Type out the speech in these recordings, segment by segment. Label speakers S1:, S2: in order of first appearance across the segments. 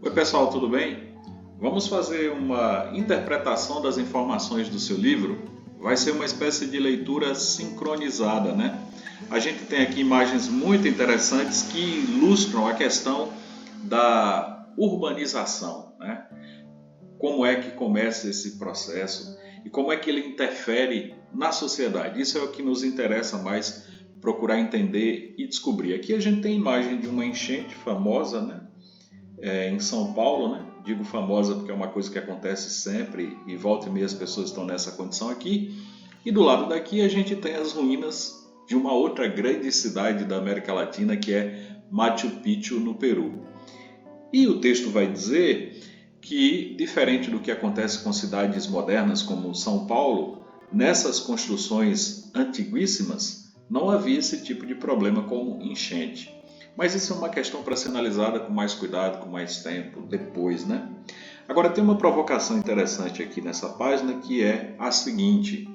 S1: Oi pessoal, tudo bem? Vamos fazer uma interpretação das informações do seu livro. Vai ser uma espécie de leitura sincronizada, né? A gente tem aqui imagens muito interessantes que ilustram a questão da urbanização, né? Como é que começa esse processo e como é que ele interfere na sociedade. Isso é o que nos interessa mais procurar entender e descobrir. Aqui a gente tem a imagem de uma enchente famosa, né? Em São Paulo, né? Digo famosa porque é uma coisa que acontece sempre e volta e meia as pessoas estão nessa condição aqui. E do lado daqui a gente tem as ruínas de uma outra grande cidade da América Latina que é Machu Picchu, no Peru. E o texto vai dizer que, diferente do que acontece com cidades modernas como São Paulo, nessas construções antiguíssimas não havia esse tipo de problema como enchente. Mas isso é uma questão para ser analisada com mais cuidado, com mais tempo, depois, né? Agora tem uma provocação interessante aqui nessa página que é a seguinte.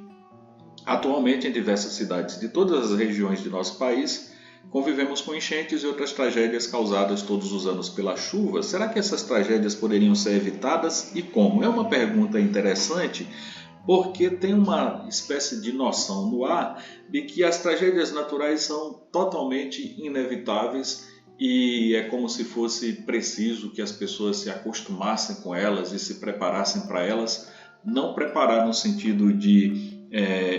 S1: Atualmente em diversas cidades de todas as regiões de nosso país, convivemos com enchentes e outras tragédias causadas todos os anos pela chuva. Será que essas tragédias poderiam ser evitadas e como? É uma pergunta interessante, porque tem uma espécie de noção no ar de que as tragédias naturais são totalmente inevitáveis e é como se fosse preciso que as pessoas se acostumassem com elas e se preparassem para elas, não preparar no sentido de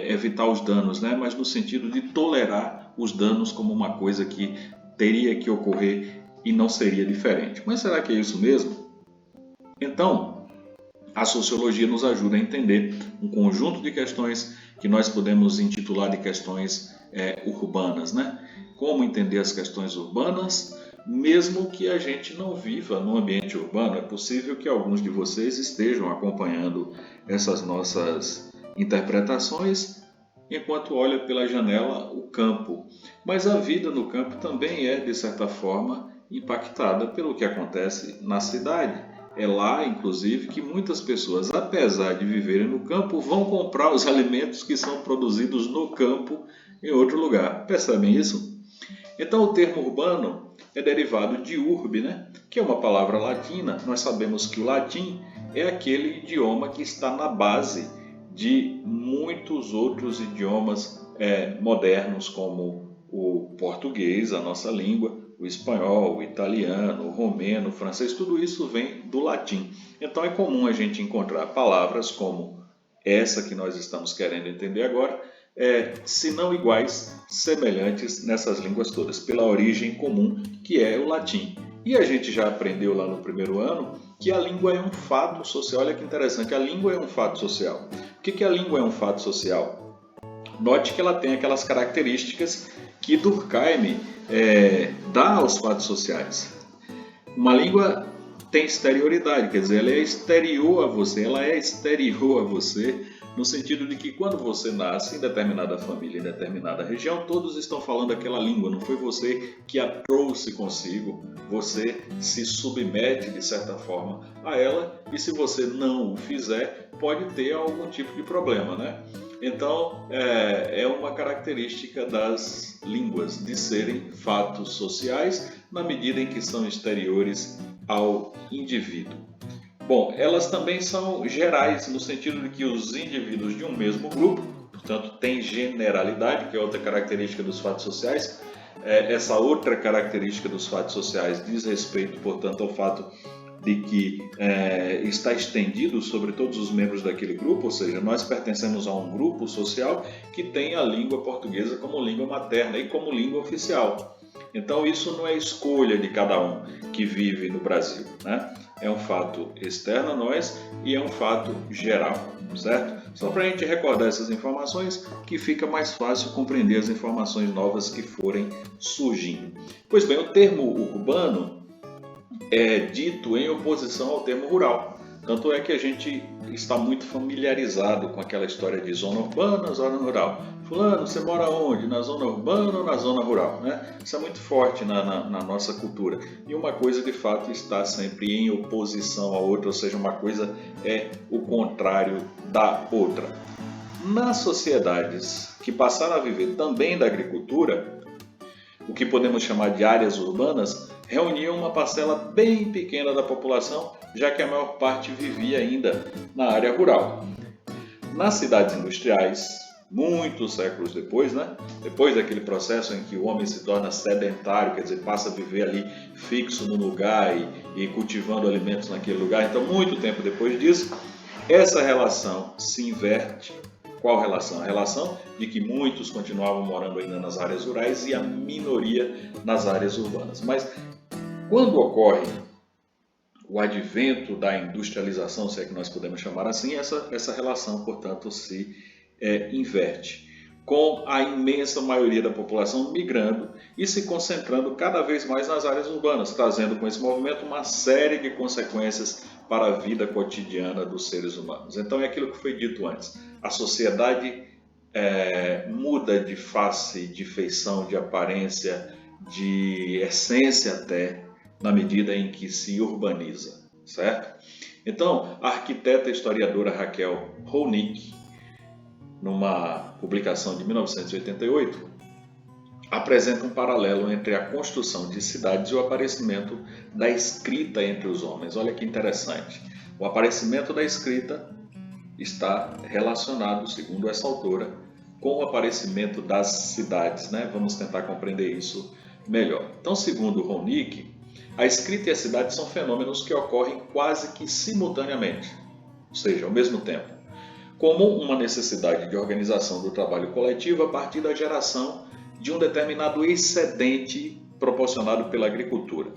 S1: evitar os danos, né? Mas no sentido de tolerar os danos como uma coisa que teria que ocorrer e não seria diferente. Mas será que é isso mesmo? Então, a sociologia nos ajuda a entender um conjunto de questões que nós podemos intitular de questões urbanas, né? Como entender as questões urbanas, mesmo que a gente não viva no ambiente urbano. É possível que alguns de vocês estejam acompanhando essas nossas interpretações enquanto olha pela janela o campo. Mas a vida no campo também é, de certa forma, impactada pelo que acontece na cidade. É lá, inclusive, que muitas pessoas, apesar de viverem no campo, vão comprar os alimentos que são produzidos no campo em outro lugar. Percebem isso? Então, o termo urbano é derivado de urbe, né? Que é uma palavra latina. Nós sabemos que o latim é aquele idioma que está na base de muitos outros idiomas modernos, como o português, a nossa língua, o espanhol, o italiano, o romeno, o francês, tudo isso vem do latim. Então é comum a gente encontrar palavras como essa que nós estamos querendo entender agora, se não iguais, semelhantes nessas línguas todas, pela origem comum que é o latim. E a gente já aprendeu lá no primeiro ano que a língua é um fato social. Olha que interessante, a língua é um fato social. O que a língua é um fato social? Note que ela tem aquelas características que Durkheim dá aos fatos sociais. Uma língua tem exterioridade, quer dizer, ela é exterior a você, ela é exterior a você, no sentido de que quando você nasce em determinada família, em determinada região, todos estão falando aquela língua, não foi você que a trouxe consigo, você se submete de certa forma a ela e se você não o fizer, pode ter algum tipo de problema, né? Então, é uma característica das línguas de serem fatos sociais na medida em que são exteriores ao indivíduo. Bom, elas também são gerais no sentido de que os indivíduos de um mesmo grupo, portanto, tem generalidade, que é outra característica dos fatos sociais. Essa outra característica dos fatos sociais diz respeito, portanto, ao fato de que está estendido sobre todos os membros daquele grupo, ou seja, nós pertencemos a um grupo social que tem a língua portuguesa como língua materna e como língua oficial. Então isso não é escolha de cada um que vive no Brasil, né? É um fato externo a nós e é um fato geral, certo? Só para a gente recordar essas informações que fica mais fácil compreender as informações novas que forem surgindo. Pois bem, o termo urbano é dito em oposição ao termo rural. Tanto é que a gente está muito familiarizado com aquela história de zona urbana, zona rural. Fulano, você mora onde? Na zona urbana ou na zona rural? Né? Isso é muito forte na nossa cultura. E uma coisa, de fato, está sempre em oposição à outra, ou seja, uma coisa é o contrário da outra. Nas sociedades que passaram a viver também da agricultura, o que podemos chamar de áreas urbanas, reuniam uma parcela bem pequena da população, já que a maior parte vivia ainda na área rural. Nas cidades industriais, muitos séculos depois, depois daquele processo em que o homem se torna sedentário, quer dizer, passa a viver ali fixo no lugar e cultivando alimentos naquele lugar, então muito tempo depois disso, essa relação se inverte. Qual relação? A relação de que muitos continuavam morando ainda nas áreas rurais e a minoria nas áreas urbanas. Mas quando ocorre o advento da industrialização, se é que nós podemos chamar assim, essa relação, portanto, se inverte, com a imensa maioria da população migrando e se concentrando cada vez mais nas áreas urbanas, trazendo com esse movimento uma série de consequências para a vida cotidiana dos seres humanos. Então é aquilo que foi dito antes, a sociedade muda de face, de feição, de aparência, de essência até, na medida em que se urbaniza, certo? Então, a arquiteta e historiadora Raquel Ronick, numa publicação de 1988, apresenta um paralelo entre a construção de cidades e o aparecimento da escrita entre os homens. Olha que interessante. O aparecimento da escrita está relacionado, segundo essa autora, com o aparecimento das cidades, Vamos tentar compreender isso melhor. Então, segundo Ronick, a escrita e a cidade são fenômenos que ocorrem quase que simultaneamente, ou seja, ao mesmo tempo, como uma necessidade de organização do trabalho coletivo a partir da geração de um determinado excedente proporcionado pela agricultura.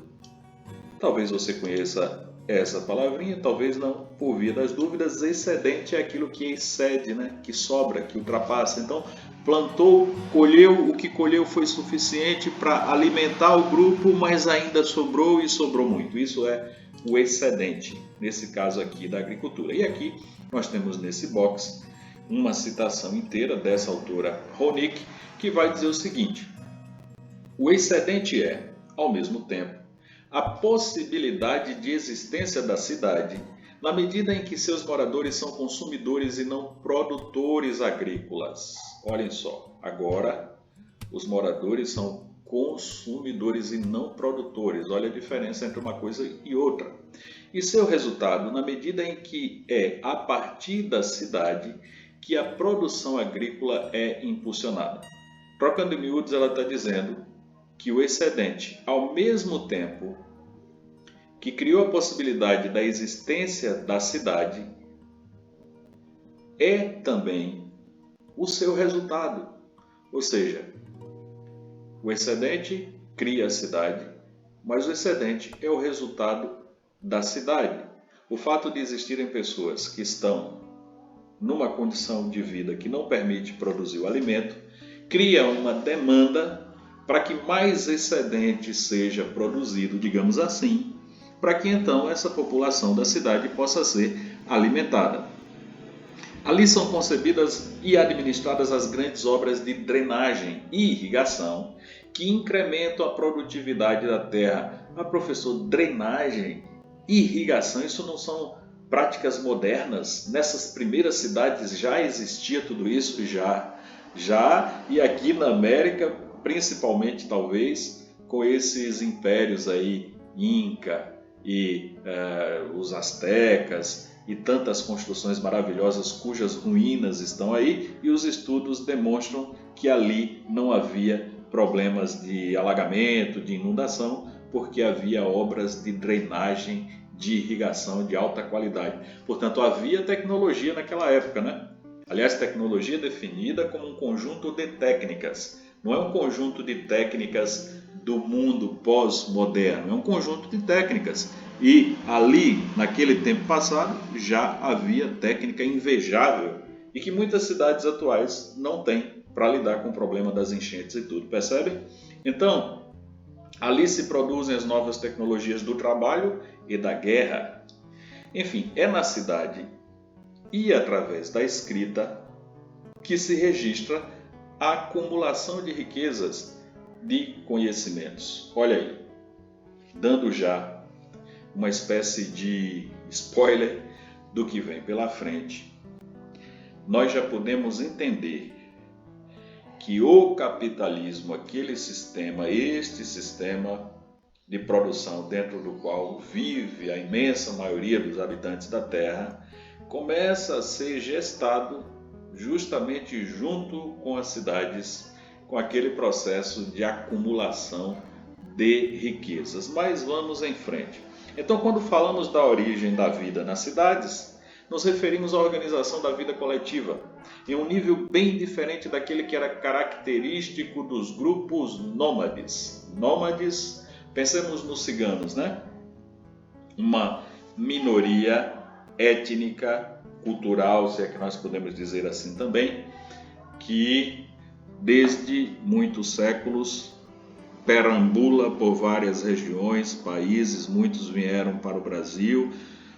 S1: Talvez você conheça essa palavrinha, talvez não, por via das dúvidas. Excedente é aquilo que excede, que sobra, que ultrapassa. Então, plantou, colheu, o que colheu foi suficiente para alimentar o grupo, mas ainda sobrou e sobrou muito. Isso é o excedente, nesse caso aqui da agricultura. E aqui nós temos nesse box uma citação inteira dessa autora Ronick, que vai dizer o seguinte: o excedente é, ao mesmo tempo, a possibilidade de existência da cidade na medida em que seus moradores são consumidores e não produtores agrícolas. Olhem só, agora os moradores são consumidores e não produtores. Olha a diferença entre uma coisa e outra. E seu resultado, na medida em que é a partir da cidade que a produção agrícola é impulsionada. Trocando em miúdos, ela está dizendo que o excedente, ao mesmo tempo que criou a possibilidade da existência da cidade, é também o seu resultado. Ou seja, o excedente cria a cidade, mas o excedente é o resultado da cidade. O fato de existirem pessoas que estão numa condição de vida que não permite produzir o alimento, cria uma demanda para que mais excedente seja produzido, digamos assim, para que então essa população da cidade possa ser alimentada. Ali são concebidas e administradas as grandes obras de drenagem e irrigação que incrementam a produtividade da terra. Mas, professor, drenagem e irrigação, isso não são práticas modernas? Nessas primeiras cidades já existia tudo isso? Já, e aqui na América, principalmente talvez com esses impérios aí, Inca e os astecas e tantas construções maravilhosas cujas ruínas estão aí, e os estudos demonstram que ali não havia problemas de alagamento, de inundação, porque havia obras de drenagem, de irrigação de alta qualidade. Portanto, havia tecnologia naquela época, Aliás, tecnologia definida como um conjunto de técnicas. Não é um conjunto de técnicas do mundo pós-moderno, é um conjunto de técnicas. E ali, naquele tempo passado, já havia técnica invejável e que muitas cidades atuais não têm para lidar com o problema das enchentes e tudo, percebe? Então, ali se produzem as novas tecnologias do trabalho e da guerra. Enfim, é na cidade e através da escrita que se registra a acumulação de riquezas, de conhecimentos. Olha aí, dando já uma espécie de spoiler do que vem pela frente, nós já podemos entender que o capitalismo, este sistema de produção dentro do qual vive a imensa maioria dos habitantes da Terra, começa a ser gestado justamente junto com as cidades, com aquele processo de acumulação de riquezas. Mas vamos em frente. Então, quando falamos da origem da vida nas cidades, nos referimos à organização da vida coletiva, em um nível bem diferente daquele que era característico dos grupos nômades. Nômades, pensemos nos ciganos, né? Uma minoria étnica, cultural, se é que nós podemos dizer assim também, que desde muitos séculos perambula por várias regiões, países, muitos vieram para o Brasil,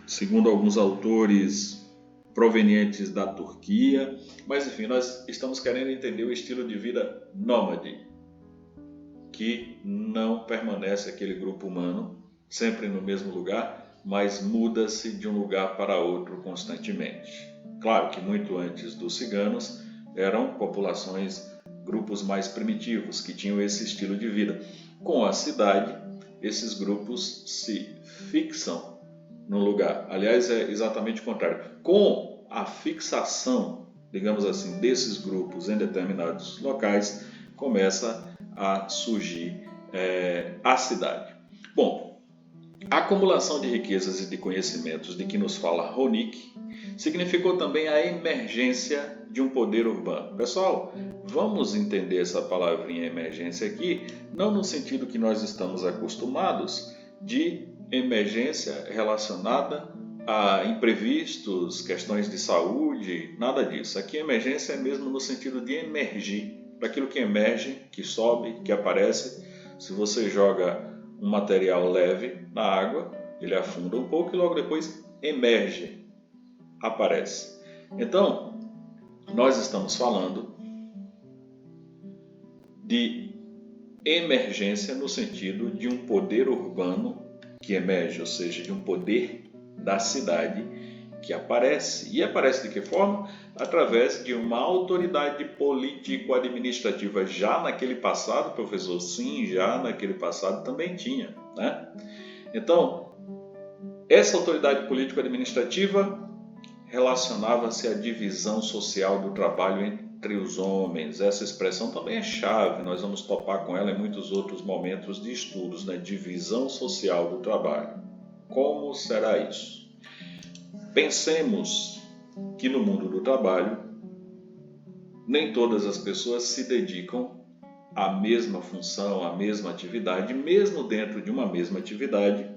S1: segundo alguns autores provenientes da Turquia, mas enfim, nós estamos querendo entender o estilo de vida nômade, que não permanece aquele grupo humano sempre no mesmo lugar, mas muda-se de um lugar para outro constantemente. Claro que muito antes dos ciganos eram populações, grupos mais primitivos que tinham esse estilo de vida. Com a cidade, esses grupos se fixam no lugar. Aliás, é exatamente o contrário. Com a fixação, digamos assim, desses grupos em determinados locais, começa a surgir a cidade. Bom, a acumulação de riquezas e de conhecimentos de que nos fala Honeck significou também a emergência de um poder urbano. Pessoal, vamos entender essa palavrinha emergência aqui, não no sentido que nós estamos acostumados de emergência relacionada a imprevistos, questões de saúde, nada disso. Aqui emergência é mesmo no sentido de emergir, daquilo que emerge, que sobe, que aparece. Se você joga um material leve na água, ele afunda um pouco e logo depois emerge, aparece. Então, nós estamos falando de emergência no sentido de um poder urbano que emerge, ou seja, de um poder da cidade que aparece. E aparece de que forma? Através de uma autoridade político-administrativa. Já naquele passado, professor, sim, já naquele passado também tinha, né? Então, essa autoridade político-administrativa relacionava-se à divisão social do trabalho entre os homens. Essa expressão também é chave, nós vamos topar com ela em muitos outros momentos de estudos, né? Divisão social do trabalho. Como será isso? Pensemos que no mundo do trabalho, nem todas as pessoas se dedicam à mesma função, à mesma atividade, mesmo dentro de uma mesma atividade,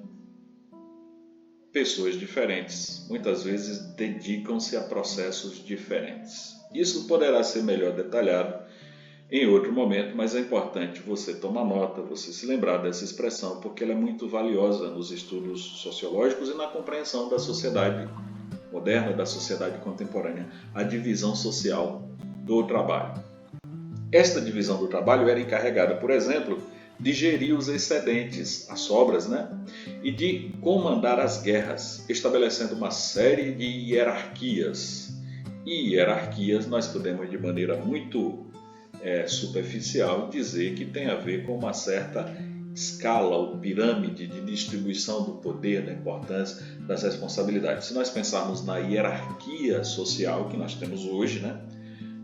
S1: pessoas diferentes, muitas vezes dedicam-se a processos diferentes. Isso poderá ser melhor detalhado em outro momento, mas é importante você tomar nota, você se lembrar dessa expressão, porque ela é muito valiosa nos estudos sociológicos e na compreensão da sociedade moderna, da sociedade contemporânea, a divisão social do trabalho. Esta divisão do trabalho era encarregada, por exemplo, de gerir os excedentes, as sobras, né? E de comandar as guerras, estabelecendo uma série de hierarquias. E hierarquias nós podemos, de maneira muito superficial, dizer que tem a ver com uma certa escala ou pirâmide de distribuição do poder, da importância, das responsabilidades. Se nós pensarmos na hierarquia social que nós temos hoje, né?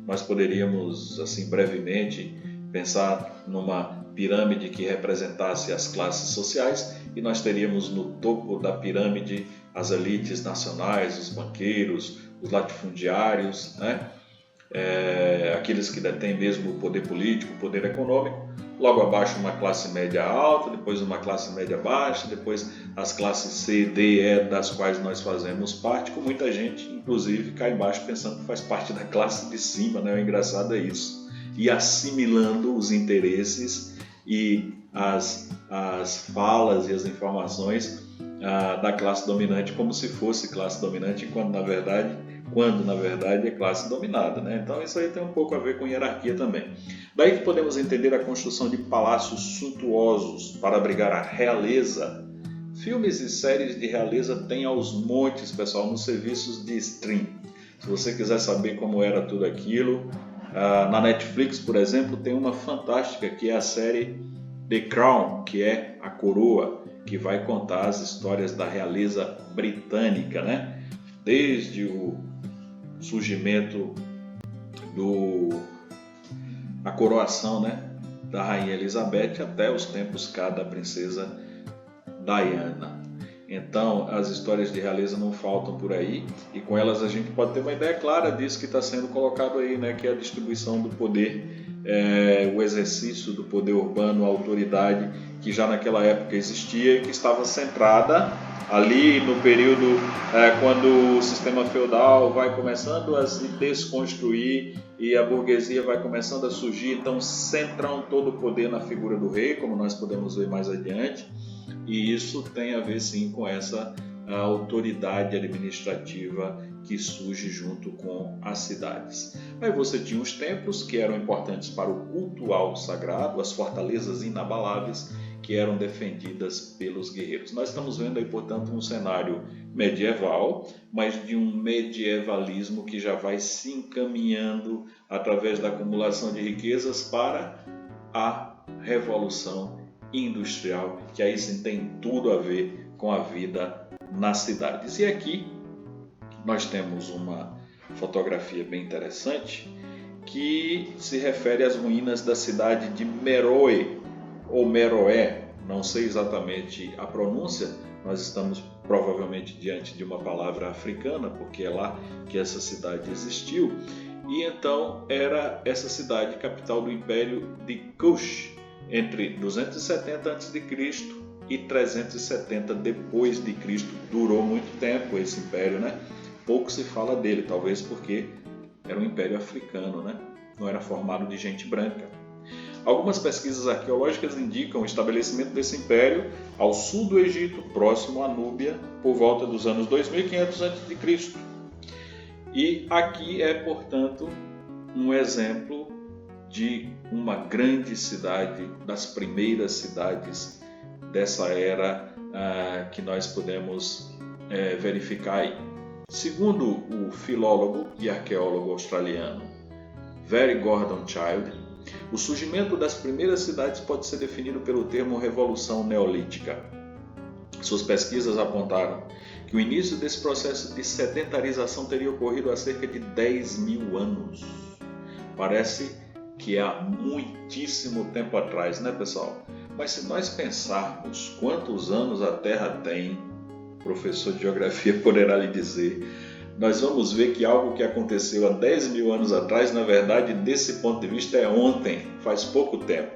S1: Nós poderíamos, assim, brevemente, pensar numa pirâmide que representasse as classes sociais e nós teríamos no topo da pirâmide as elites nacionais, os banqueiros, os latifundiários, né? Aqueles que detêm mesmo o poder político, o poder econômico. Logo abaixo uma classe média alta, depois uma classe média baixa, depois as classes C, D, E, das quais nós fazemos parte, com muita gente, inclusive, cá embaixo pensando que faz parte da classe de cima, né? O engraçado é isso. E assimilando os interesses e as falas e as informações da classe dominante como se fosse classe dominante, quando na verdade é classe dominada, né? Então isso aí tem um pouco a ver com hierarquia também. Daí que podemos entender a construção de palácios suntuosos para abrigar a realeza. Filmes e séries de realeza tem aos montes, pessoal, nos serviços de stream. Se você quiser saber como era tudo aquilo, Na Netflix, por exemplo, tem uma fantástica que é a série The Crown, que é a coroa, que vai contar as histórias da realeza britânica, né? Desde o surgimento a coroação, né, da Rainha Elizabeth até os tempos cá da princesa Diana. Então, as histórias de realeza não faltam por aí, e com elas a gente pode ter uma ideia clara disso que está sendo colocado aí, né, que é a distribuição do poder, o exercício do poder urbano, a autoridade que já naquela época existia e que estava centrada ali no período quando o sistema feudal vai começando a se desconstruir e a burguesia vai começando a surgir. Então centram todo o poder na figura do rei, como nós podemos ver mais adiante, e isso tem a ver sim com essa autoridade administrativa que surge junto com as cidades. Aí você tinha os templos, que eram importantes para o culto ao sagrado, as fortalezas inabaláveis, que eram defendidas pelos guerreiros. Nós estamos vendo aí, portanto, um cenário medieval, mas de um medievalismo que já vai se encaminhando através da acumulação de riquezas para a revolução industrial, que aí sim tem tudo a ver com a vida nas cidades. E aqui nós temos uma fotografia bem interessante que se refere às ruínas da cidade de Meroe, ou Meroé, não sei exatamente a pronúncia, nós estamos provavelmente diante de uma palavra africana, porque é lá que essa cidade existiu, e então era essa cidade capital do Império de Kush, entre 270 a.C. e 370 depois de Cristo. Durou muito tempo esse império, né? Pouco se fala dele, talvez porque era um império africano, né? Não era formado de gente branca. Algumas pesquisas arqueológicas indicam o estabelecimento desse império ao sul do Egito, próximo à Núbia, por volta dos anos 2500 a.C. E aqui é, portanto, um exemplo de uma grande cidade, das primeiras cidades dessa era que nós podemos verificar aí. Segundo o filólogo e arqueólogo australiano Very Gordon Childe, o surgimento das primeiras cidades pode ser definido pelo termo Revolução Neolítica. Suas pesquisas apontaram que o início desse processo de sedentarização teria ocorrido há cerca de 10.000 anos. Parece que é há muitíssimo tempo atrás, né, pessoal? Mas se nós pensarmos quantos anos a Terra tem, o professor de geografia poderá lhe dizer, nós vamos ver que algo que aconteceu há 10.000 anos atrás, na verdade, desse ponto de vista, é ontem, faz pouco tempo.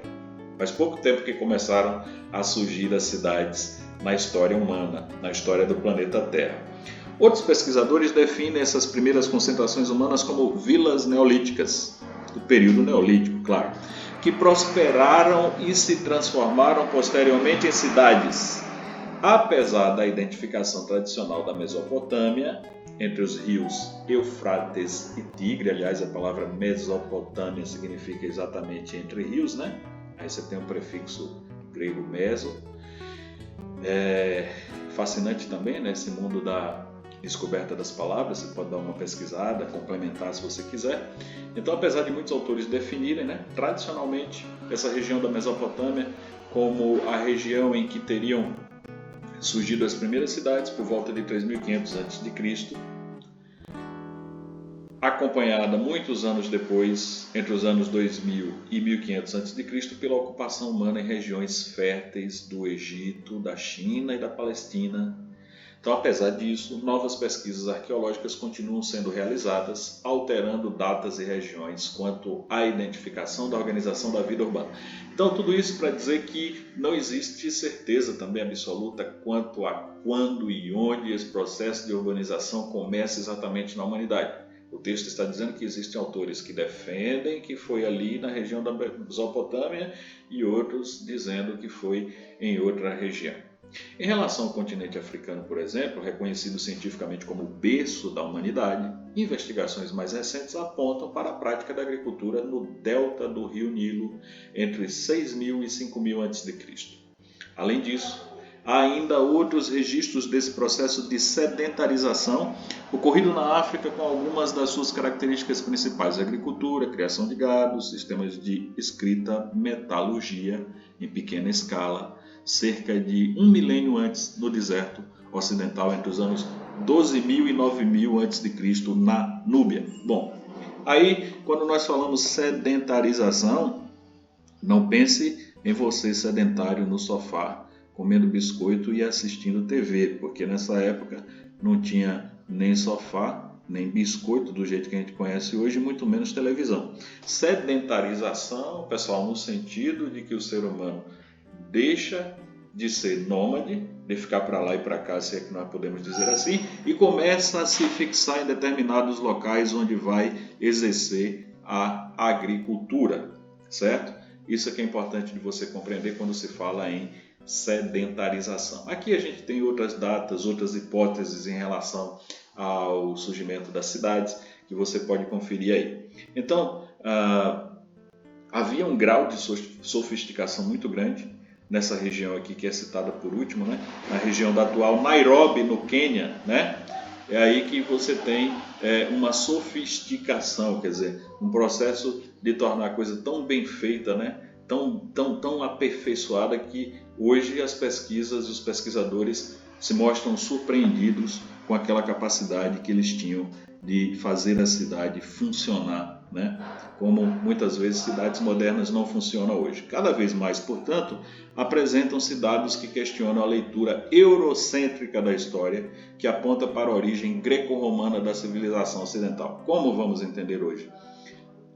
S1: Faz pouco tempo que começaram a surgir as cidades na história humana, na história do planeta Terra. Outros pesquisadores definem essas primeiras concentrações humanas como vilas neolíticas, do período neolítico, claro, que prosperaram e se transformaram posteriormente em cidades. Apesar da identificação tradicional da Mesopotâmia, entre os rios Eufrates e Tigre, aliás, a palavra Mesopotâmia significa exatamente entre rios, né? Aí você tem o prefixo grego meso. Fascinante também, né? Esse mundo da descoberta das palavras, você pode dar uma pesquisada, complementar se você quiser. Então, apesar de muitos autores definirem, né, tradicionalmente, essa região da Mesopotâmia como a região em que teriam surgido as primeiras cidades por volta de 3.500 a.C., acompanhada muitos anos depois, entre os anos 2000 e 1500 a.C., pela ocupação humana em regiões férteis do Egito, da China e da Palestina. Então, apesar disso, novas pesquisas arqueológicas continuam sendo realizadas, alterando datas e regiões quanto à identificação da organização da vida urbana. Então, tudo isso para dizer que não existe certeza também absoluta quanto a quando e onde esse processo de urbanização começa exatamente na humanidade. O texto está dizendo que existem autores que defendem que foi ali na região da Mesopotâmia e outros dizendo que foi em outra região. Em relação ao continente africano, por exemplo, reconhecido cientificamente como o berço da humanidade, investigações mais recentes apontam para a prática da agricultura no delta do rio Nilo entre 6.000 e 5.000 a.C. Além disso, há ainda outros registros desse processo de sedentarização ocorrido na África com algumas das suas características principais: agricultura, criação de gado, sistemas de escrita, metalurgia em pequena escala, cerca de 1 milênio antes no deserto ocidental, entre os anos 12.000 e 9.000 a.C. na Núbia. Bom, aí quando nós falamos sedentarização, não pense em você sedentário no sofá, comendo biscoito e assistindo TV, porque nessa época não tinha nem sofá, nem biscoito do jeito que a gente conhece hoje, muito menos televisão. Sedentarização, pessoal, no sentido de que o ser humano deixa de ser nômade, de ficar para lá e para cá, se é que nós podemos dizer assim, e começa a se fixar em determinados locais onde vai exercer a agricultura, certo? Isso é que é importante de você compreender quando se fala em sedentarização. Aqui a gente tem outras datas, outras hipóteses em relação ao surgimento das cidades, que você pode conferir aí. Então, havia um grau de sofisticação muito grande nessa região aqui que é citada por último, né? Na região da atual Nairobi, no Quênia, né? É aí que você tem uma sofisticação, quer dizer, um processo de tornar a coisa tão bem feita, né? Tão aperfeiçoada que hoje as pesquisas e os pesquisadores se mostram surpreendidos com aquela capacidade que eles tinham de fazer a cidade funcionar, né? Como muitas vezes cidades modernas não funcionam hoje. Cada vez mais, portanto, apresentam-se dados que questionam a leitura eurocêntrica da história, que aponta para a origem greco-romana da civilização ocidental. Como vamos entender hoje?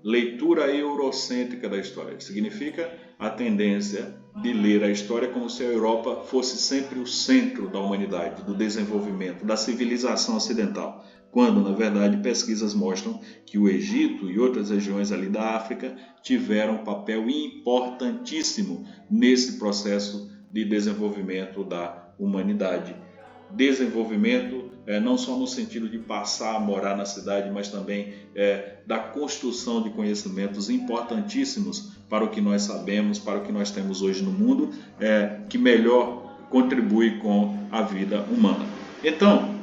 S1: Leitura eurocêntrica da história, que significa a tendência de ler a história como se a Europa fosse sempre o centro da humanidade, do desenvolvimento, da civilização ocidental, quando, na verdade, pesquisas mostram que o Egito e outras regiões ali da África tiveram um papel importantíssimo nesse processo de desenvolvimento da humanidade. Desenvolvimento não só no sentido de passar a morar na cidade, mas também da construção de conhecimentos importantíssimos para o que nós sabemos, para o que nós temos hoje no mundo, que melhor contribui com a vida humana. Então,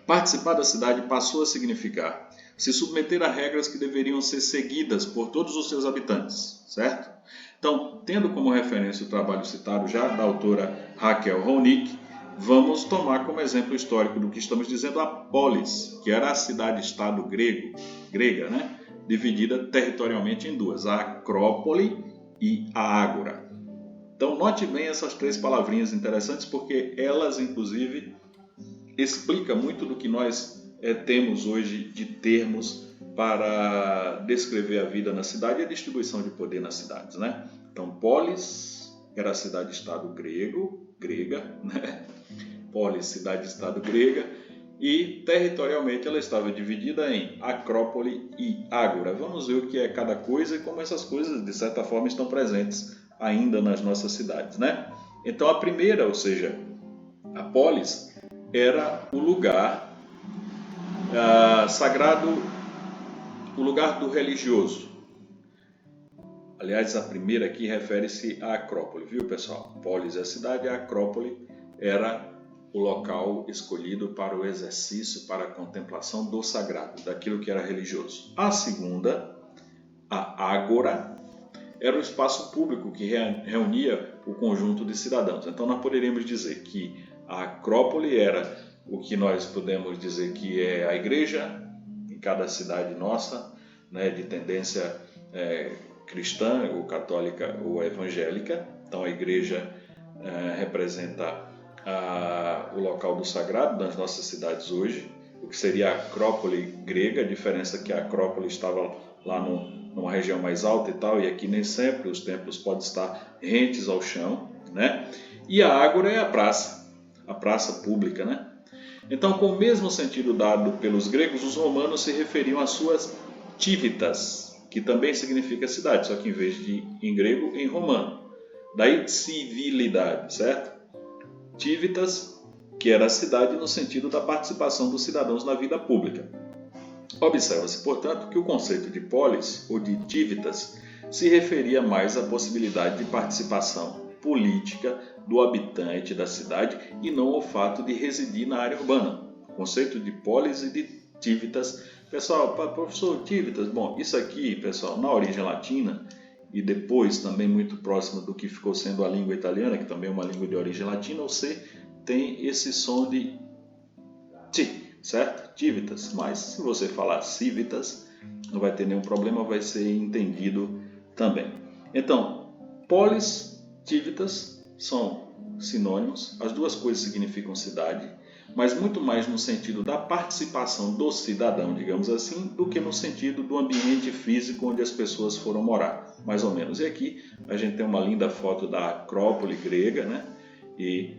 S1: participar da cidade passou a significar se submeter a regras que deveriam ser seguidas por todos os seus habitantes, certo? Então, tendo como referência o trabalho citado já da autora Raquel Ronick, vamos tomar como exemplo histórico do que estamos dizendo a polis, que era a cidade-estado grega, né? Dividida territorialmente em duas, a Acrópole e a Ágora. Então, note bem essas três palavrinhas interessantes, porque elas, inclusive, explicam muito do que nós temos hoje de termos para descrever a vida na cidade e a distribuição de poder nas cidades, né? Então, polis era a cidade-estado grega, né? Polis, cidade-estado grega, e territorialmente ela estava dividida em Acrópole e Ágora. Vamos ver o que é cada coisa e como essas coisas, de certa forma, estão presentes ainda nas nossas cidades, né? Então, a primeira, ou seja, a polis, era o lugar sagrado, o lugar do religioso. Aliás, a primeira aqui refere-se à Acrópole, viu, pessoal? Polis é a cidade, a Acrópole era o local escolhido para o exercício, para a contemplação do sagrado, daquilo que era religioso. A segunda, a Ágora, era o espaço público que reunia o conjunto de cidadãos. Então, nós poderíamos dizer que a Acrópole era o que nós podemos dizer que é a igreja em cada cidade nossa, né, de tendência cristã, ou católica, ou evangélica. Então, a igreja representa o local do sagrado das nossas cidades hoje, o que seria a Acrópole grega, a diferença é que a Acrópole estava lá numa região mais alta e tal, e aqui nem sempre os templos podem estar rentes ao chão, né? E a Ágora é a praça pública, né? Então, com o mesmo sentido dado pelos gregos, os romanos se referiam às suas civitas, que também significa cidade, só que em vez de em grego, em romano. Daí civilidade, certo? Civitas, que era a cidade no sentido da participação dos cidadãos na vida pública. Observa-se, portanto, que o conceito de polis ou de civitas se referia mais à possibilidade de participação política do habitante da cidade e não o fato de residir na área urbana. O conceito de polis e de civitas. Pessoal, professor, civitas, bom, isso aqui, pessoal, na origem latina e depois também muito próximo do que ficou sendo a língua italiana, que também é uma língua de origem latina, o C tem esse som de T, certo? Civitas, mas se você falar civitas, não vai ter nenhum problema, vai ser entendido também. Então, polis, civitas são sinônimos, as duas coisas significam cidade, mas muito mais no sentido da participação do cidadão, digamos assim, do que no sentido do ambiente físico onde as pessoas foram morar, mais ou menos. E aqui a gente tem uma linda foto da Acrópole grega, né? E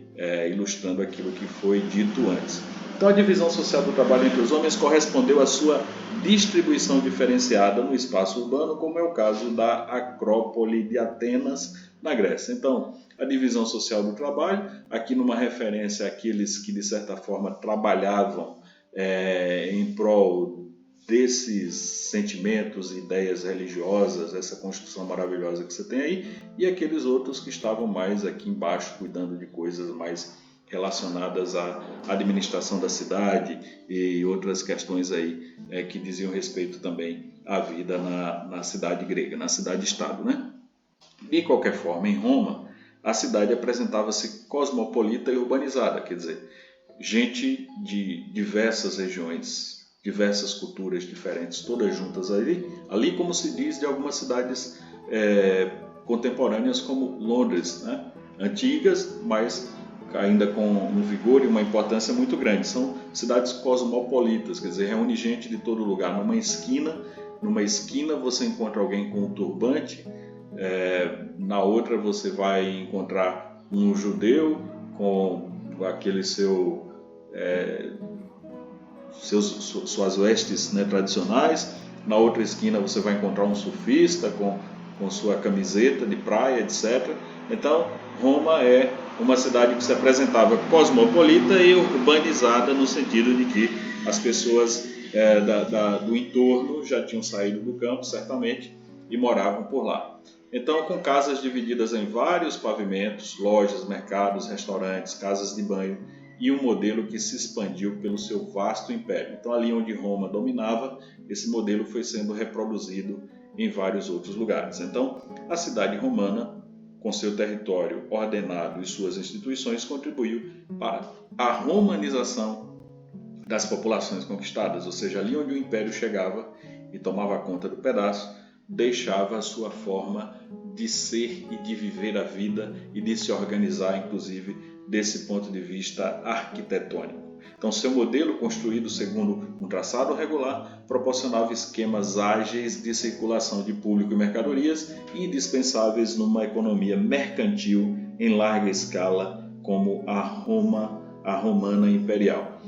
S1: ilustrando aquilo que foi dito antes. Então, a divisão social do trabalho entre os homens correspondeu à sua distribuição diferenciada no espaço urbano, como é o caso da Acrópole de Atenas, na Grécia. Então, a divisão social do trabalho, aqui numa referência àqueles que, de certa forma, trabalhavam em prol desses sentimentos e ideias religiosas, essa construção maravilhosa que você tem aí, e aqueles outros que estavam mais aqui embaixo, cuidando de coisas mais relacionadas à administração da cidade e outras questões aí que diziam respeito também à vida na cidade grega, na cidade-estado, né? De qualquer forma, em Roma, a cidade apresentava-se cosmopolita e urbanizada, quer dizer, gente de diversas regiões, diversas culturas diferentes, todas juntas ali como se diz de algumas cidades contemporâneas como Londres, né? Antigas, mas ainda com um vigor e uma importância muito grande. São cidades cosmopolitas, quer dizer, reúne gente de todo lugar. Numa esquina você encontra alguém com um turbante, na outra você vai encontrar um judeu com aquele suas vestes, né, tradicionais. Na outra esquina você vai encontrar um surfista com sua camiseta de praia, etc. Então, Roma é uma cidade que se apresentava cosmopolita e urbanizada no sentido de que as pessoas do entorno já tinham saído do campo, certamente, e moravam por lá. Então, com casas divididas em vários pavimentos, lojas, mercados, restaurantes, casas de banho, e um modelo que se expandiu pelo seu vasto império. Então, ali onde Roma dominava, esse modelo foi sendo reproduzido em vários outros lugares. Então, a cidade romana, com seu território ordenado e suas instituições, contribuiu para a romanização das populações conquistadas, ou seja, ali onde o império chegava e tomava conta do pedaço, deixava a sua forma de ser e de viver a vida e de se organizar, inclusive, desse ponto de vista arquitetônico. Então, seu modelo, construído segundo um traçado regular, proporcionava esquemas ágeis de circulação de público e mercadorias indispensáveis numa economia mercantil em larga escala, como a romana imperial.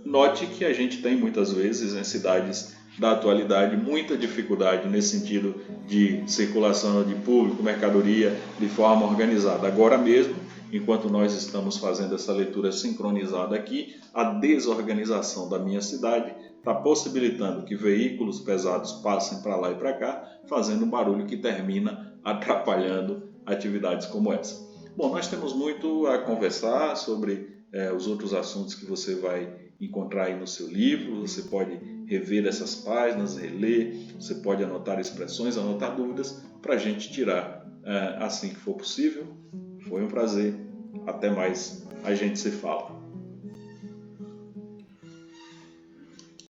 S1: Note que a gente tem muitas vezes em cidades da atualidade muita dificuldade nesse sentido de circulação de público, mercadoria de forma organizada. Agora mesmo, enquanto nós estamos fazendo essa leitura sincronizada aqui, a desorganização da minha cidade está possibilitando que veículos pesados passem para lá e para cá, fazendo um barulho que termina atrapalhando atividades como essa. Bom, nós temos muito a conversar sobre os outros assuntos que você vai encontrar aí no seu livro. Você pode rever essas páginas, reler, você pode anotar expressões, anotar dúvidas para a gente tirar assim que for possível. Foi um prazer. Até mais. A gente se fala.